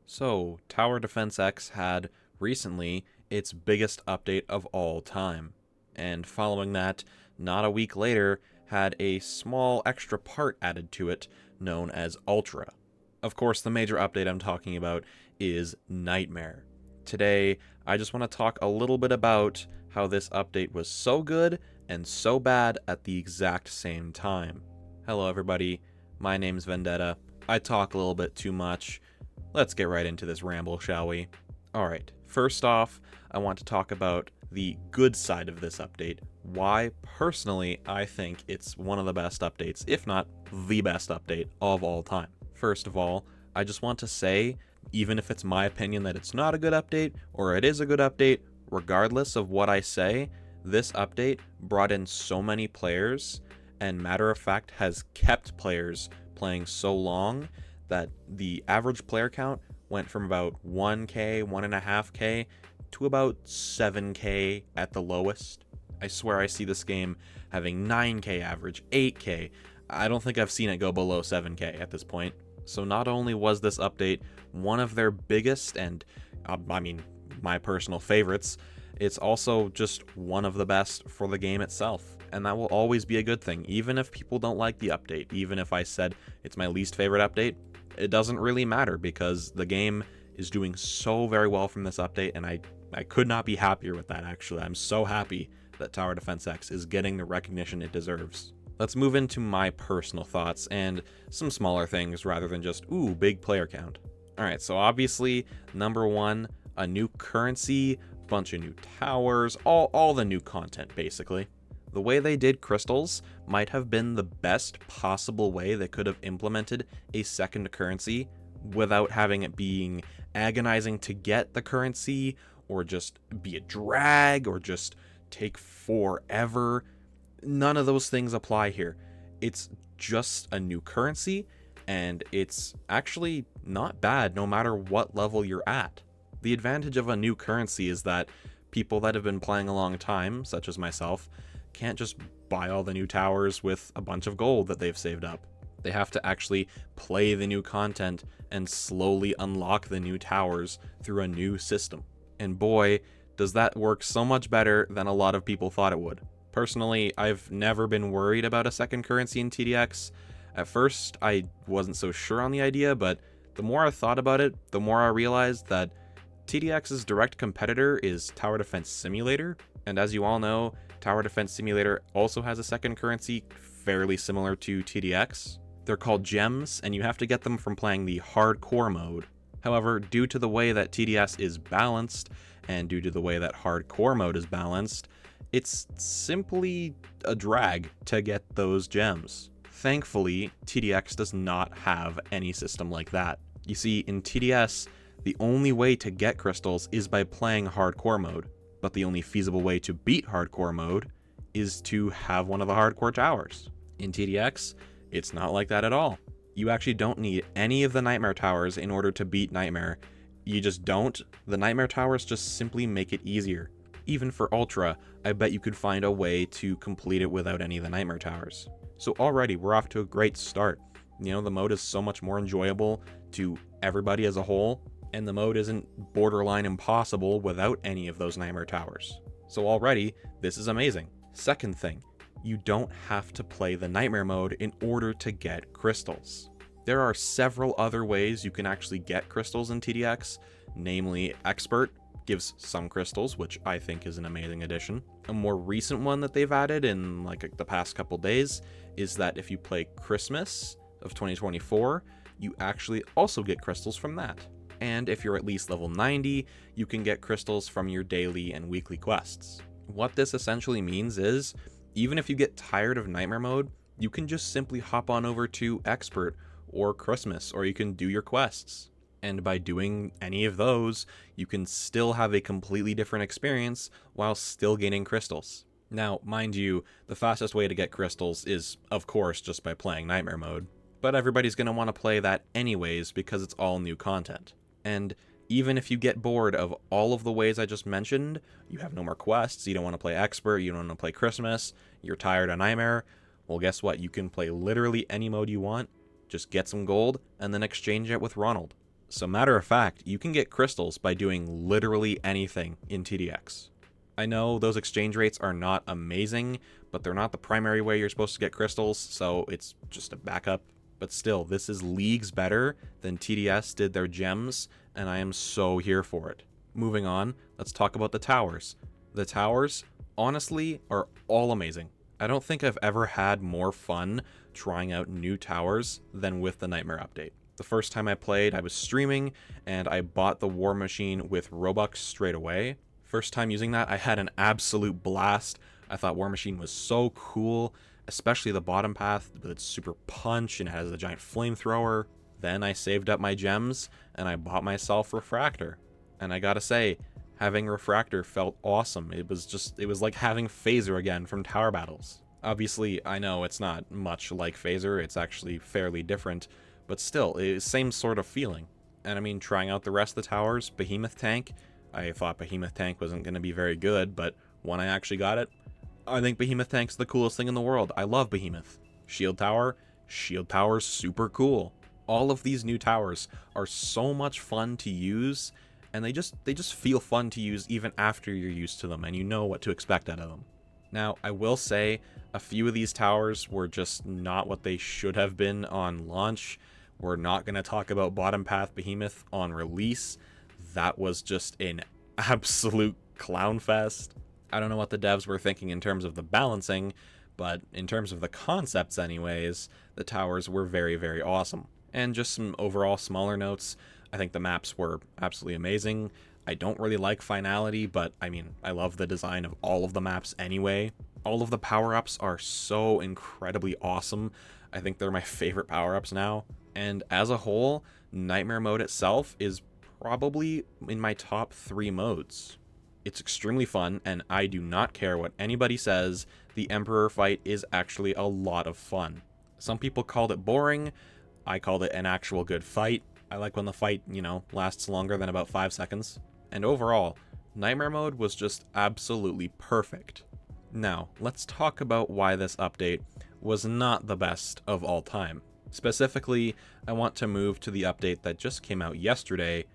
So, Tower Defense X had recently its biggest update of all time. And following that, not a week later, had a small extra part added to it known as Ultra. Of course, the major update I'm talking about is Nightmare. Today, I just want to talk a little bit about how this update was so good and so bad at the exact same time. Hello, everybody. My name's Vendetta. I talk a little bit too much. Let's get right into this ramble, shall we? Alright, first off, I want to talk about the good side of this update. Why, personally, I think it's one of the best updates, if not the best update of all time. First of all, I just want to say, even if it's my opinion that it's not a good update, or it is a good update, regardless of what I say, this update brought in so many players, and matter of fact has kept players playing so long that the average player count went from about 1k, 1.5k to about 7k at the lowest. I swear I see this game having 9k average, 8k. I don't think I've seen it go below 7k at this point. So not only was this update one of their biggest and, my personal favorites, it's also just one of the best for the game itself. And that will always be a good thing, even if people don't like the update. Even if I said it's my least favorite update, it doesn't really matter because the game is doing so very well from this update, and I could not be happier with that, actually. I'm so happy that Tower Defense X is getting the recognition it deserves. Let's move into my personal thoughts and some smaller things rather than just, ooh, big player count. Alright, so obviously, number one, a new currency, bunch of new towers, all the new content, basically. The way they did crystals might have been the best possible way they could have implemented a second currency without having it being agonizing to get the currency, or just be a drag, or just take forever. None of those things apply here. It's just a new currency, and it's actually not bad no matter what level you're at. The advantage of a new currency is that people that have been playing a long time, such as myself, can't just buy all the new towers with a bunch of gold that they've saved up. They have to actually play the new content and slowly unlock the new towers through a new system. And boy, does that work so much better than a lot of people thought it would. Personally, I've never been worried about a second currency in TDX. At first, I wasn't so sure on the idea, but the more I thought about it, the more I realized that TDX's direct competitor is Tower Defense Simulator, and as you all know, Tower Defense Simulator also has a second currency fairly similar to TDX. They're called gems, and you have to get them from playing the hardcore mode. However, due to the way that TDS is balanced, and due to the way that hardcore mode is balanced, it's simply a drag to get those gems. Thankfully, TDX does not have any system like that. You see, in TDS, the only way to get crystals is by playing hardcore mode, but the only feasible way to beat hardcore mode is to have one of the hardcore towers. In TDX, it's not like that at all. You actually don't need any of the Nightmare towers in order to beat Nightmare. You just don't. The Nightmare towers just simply make it easier. Even for Ultra, I bet you could find a way to complete it without any of the Nightmare towers. So already, we're off to a great start. You know, the mode is so much more enjoyable to everybody as a whole, and the mode isn't borderline impossible without any of those Nightmare towers. So already, this is amazing. Second thing, you don't have to play the Nightmare mode in order to get crystals. There are several other ways you can actually get crystals in TDX, namely Expert gives some crystals, which I think is an amazing addition. A more recent one that they've added in like the past couple days is that if you play Christmas of 2024, you actually also get crystals from that. And if you're at least level 90, you can get crystals from your daily and weekly quests. What this essentially means is, even if you get tired of Nightmare mode, you can just simply hop on over to Expert or Christmas, or you can do your quests. And by doing any of those, you can still have a completely different experience while still gaining crystals. Now, mind you, the fastest way to get crystals is, of course, just by playing Nightmare mode. But everybody's going to want to play that anyways because it's all new content. And even if you get bored of all of the ways I just mentioned, you have no more quests, you don't want to play Expert, you don't want to play Christmas, you're tired of Nightmare, well guess what, you can play literally any mode you want, just get some gold, and then exchange it with Ronald. So matter of fact, you can get crystals by doing literally anything in TDX. I know those exchange rates are not amazing, but they're not the primary way you're supposed to get crystals, so it's just a backup. But still, this is leagues better than TDS did their gems, and I am so here for it. Moving on, let's talk about the towers. The towers, honestly, are all amazing. I don't think I've ever had more fun trying out new towers than with the Nightmare update. The first time I played, I was streaming, and I bought the War Machine with Robux straight away. First time using that, I had an absolute blast. I thought War Machine was so cool, especially the bottom path with its super punch and it has a giant flamethrower. Then I saved up my gems, and I bought myself Refractor. And I gotta say, having Refractor felt awesome. It was like having Phaser again from Tower Battles. Obviously, I know it's not much like Phaser, it's actually fairly different, but still, it's same sort of feeling. And I mean, trying out the rest of the towers, Behemoth Tank, I thought Behemoth Tank wasn't going to be very good, but when I actually got it, I think Behemoth Tank's the coolest thing in the world. I love Behemoth. Shield Tower's super cool. All of these new towers are so much fun to use, and they just feel fun to use even after you're used to them and you know what to expect out of them. Now, I will say, a few of these towers were just not what they should have been on launch. We're not going to talk about Bottom Path Behemoth on release. That was just an absolute clown fest. I don't know what the devs were thinking in terms of the balancing, but in terms of the concepts anyways, the towers were very, very awesome. And just some overall smaller notes, I think the maps were absolutely amazing. I don't really like Finality, but I mean, I love the design of all of the maps anyway. All of the power-ups are so incredibly awesome. I think they're my favorite power-ups now. And as a whole, Nightmare mode itself is probably in my top 3 modes. It's extremely fun, and I do not care what anybody says, the Emperor fight is actually a lot of fun. Some people called it boring, I called it an actual good fight. I like when the fight, lasts longer than about 5 seconds. And overall, Nightmare mode was just absolutely perfect. Now, let's talk about why this update was not the best of all time. Specifically, I want to move to the update that just came out yesterday,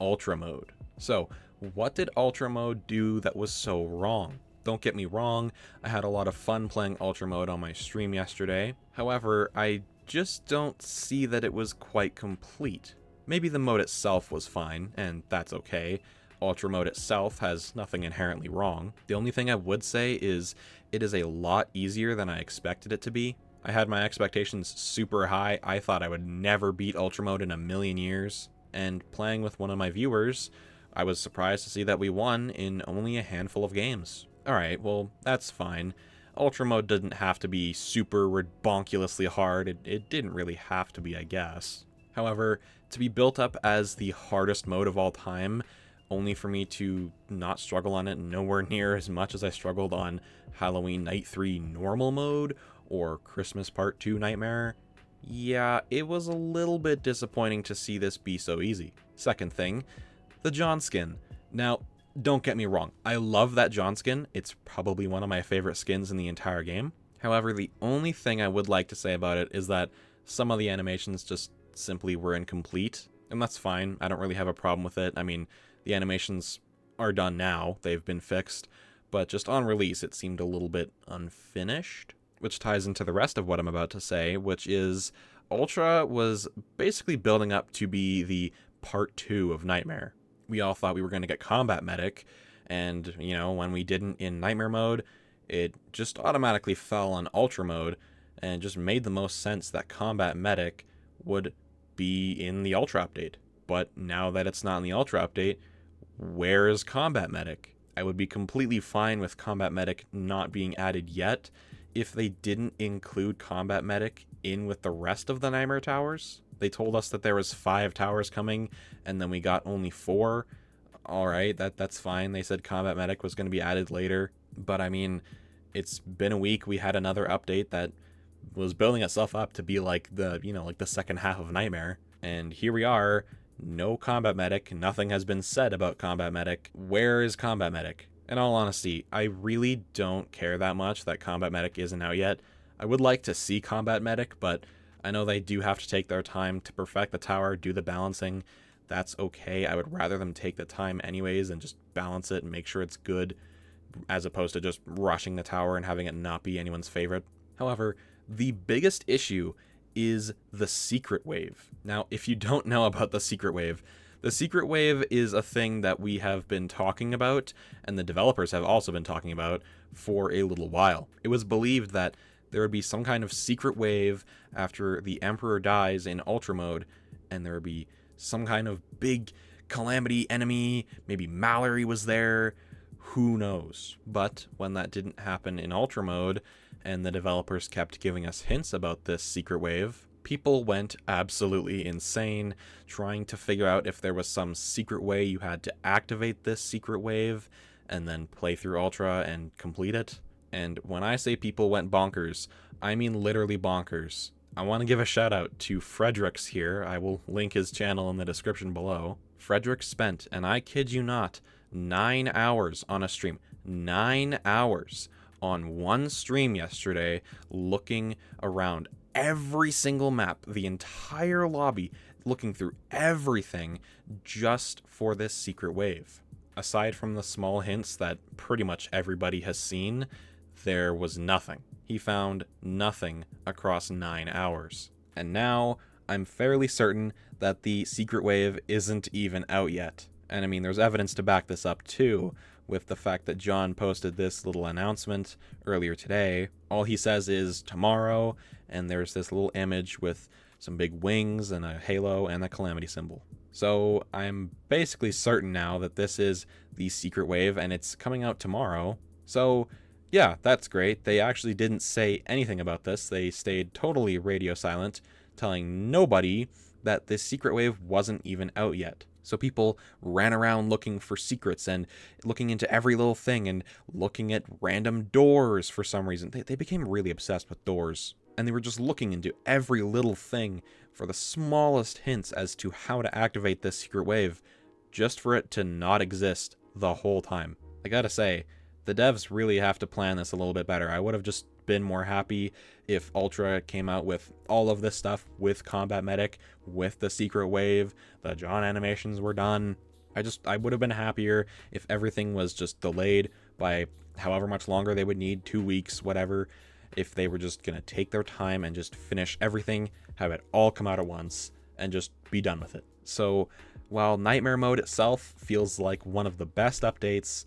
Ultra Mode. So, what did Ultra Mode do that was so wrong? Don't get me wrong, I had a lot of fun playing Ultra Mode on my stream yesterday. However, I just don't see that it was quite complete. Maybe the mode itself was fine, and that's okay. Ultra Mode itself has nothing inherently wrong. The only thing I would say is it is a lot easier than I expected it to be. I had my expectations super high. I thought I would never beat Ultra Mode in a million years. And playing with one of my viewers, I was surprised to see that we won in only a handful of games. Alright, well, that's fine. Ultra Mode didn't have to be super redonkulously hard. It didn't really have to be, I guess. However, to be built up as the hardest mode of all time, only for me to not struggle on it nowhere near as much as I struggled on Halloween Night 3 normal mode or Christmas Part 2 Nightmare, yeah, it was a little bit disappointing to see this be so easy. Second thing, the John skin. Now, don't get me wrong, I love that John skin. It's probably one of my favorite skins in the entire game. However, the only thing I would like to say about it is that some of the animations just simply were incomplete, and that's fine. I don't really have a problem with it. I mean, the animations are done now, they've been fixed, but just on release it seemed a little bit unfinished, which ties into the rest of what I'm about to say, which is Ultra was basically building up to be the part 2 of Nightmare. We all thought we were going to get Combat Medic, and, when we didn't in Nightmare mode, it just automatically fell on Ultra mode, and just made the most sense that Combat Medic would be in the Ultra update. But now that it's not in the Ultra update, where is Combat Medic? I would be completely fine with Combat Medic not being added yet if they didn't include Combat Medic in with the rest of the Nightmare towers. They told us that there was 5 towers coming, and then we got only 4. Alright, that's fine. They said Combat Medic was going to be added later. But I mean, it's been a week. We had another update that was building itself up to be like the, like the second half of Nightmare. And here we are, no Combat Medic. Nothing has been said about Combat Medic. Where is Combat Medic? In all honesty, I really don't care that much that Combat Medic isn't out yet. I would like to see Combat Medic, but I know they do have to take their time to perfect the tower, do the balancing. that's okay. I would rather them take the time anyways and just balance it and make sure it's good, as opposed to just rushing the tower and having it not be anyone's favorite. However, the biggest issue is the secret wave. Now, if you don't know about the secret wave is a thing that we have been talking about, and the developers have also been talking about for a little while. It was believed that there would be some kind of secret wave after the Emperor dies in Ultra mode, and there would be some kind of big calamity enemy, maybe Mallory was there, who knows. But when that didn't happen in Ultra mode, and the developers kept giving us hints about this secret wave, people went absolutely insane trying to figure out if there was some secret way you had to activate this secret wave and then play through Ultra and complete it. And when I say people went bonkers, I mean literally bonkers. I want to give a shout out to Fredriix here. I will link his channel in the description below. Fredriix spent, and I kid you not, 9 hours on a stream. 9 hours on one stream yesterday, looking around every single map, the entire lobby, looking through everything just for this secret wave. Aside from the small hints that pretty much everybody has seen, there was nothing. He found nothing across 9 hours. And now, I'm fairly certain that the secret wave isn't even out yet. And I mean, there's evidence to back this up too, with the fact that John posted this little announcement earlier today. All he says is tomorrow, and there's this little image with some big wings and a halo and a calamity symbol. So I'm basically certain now that this is the secret wave and it's coming out tomorrow. So yeah, that's great. They actually didn't say anything about this. They stayed totally radio silent, telling nobody that this secret wave wasn't even out yet. So people ran around looking for secrets and looking into every little thing and looking at random doors for some reason. They became really obsessed with doors. And they were just looking into every little thing for the smallest hints as to how to activate this secret wave, just for it to not exist the whole time. I gotta say, the devs really have to plan this a little bit better. I would have just been more happy if Ultra came out with all of this stuff, with Combat Medic, with the secret wave, the John animations were done. I would have been happier if everything was just delayed by however much longer they would need, 2 weeks, whatever. If they were just gonna take their time and just finish everything, have it all come out at once, and just be done with it. So while Nightmare mode itself feels like one of the best updates,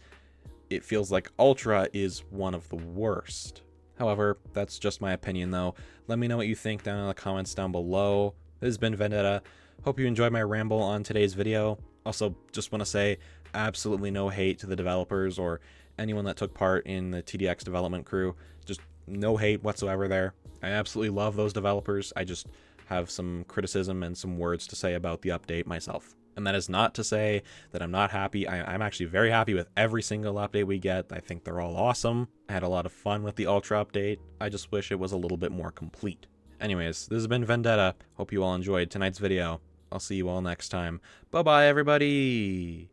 it feels like Ultra is one of the worst. However, that's just my opinion though. Let me know what you think down in the comments down below. This has been Vendetta. Hope you enjoyed my ramble on today's video. Also, just want to say absolutely no hate to the developers or anyone that took part in the TDX development crew. Just no hate whatsoever there. I absolutely love those developers. I just have some criticism and some words to say about the update myself. And that is not to say that I'm not happy. I'm actually very happy with every single update we get. I think they're all awesome. I had a lot of fun with the Ultra update. I just wish it was a little bit more complete. Anyways, this has been Vendetta. Hope you all enjoyed tonight's video. I'll see you all next time. Bye-bye, everybody!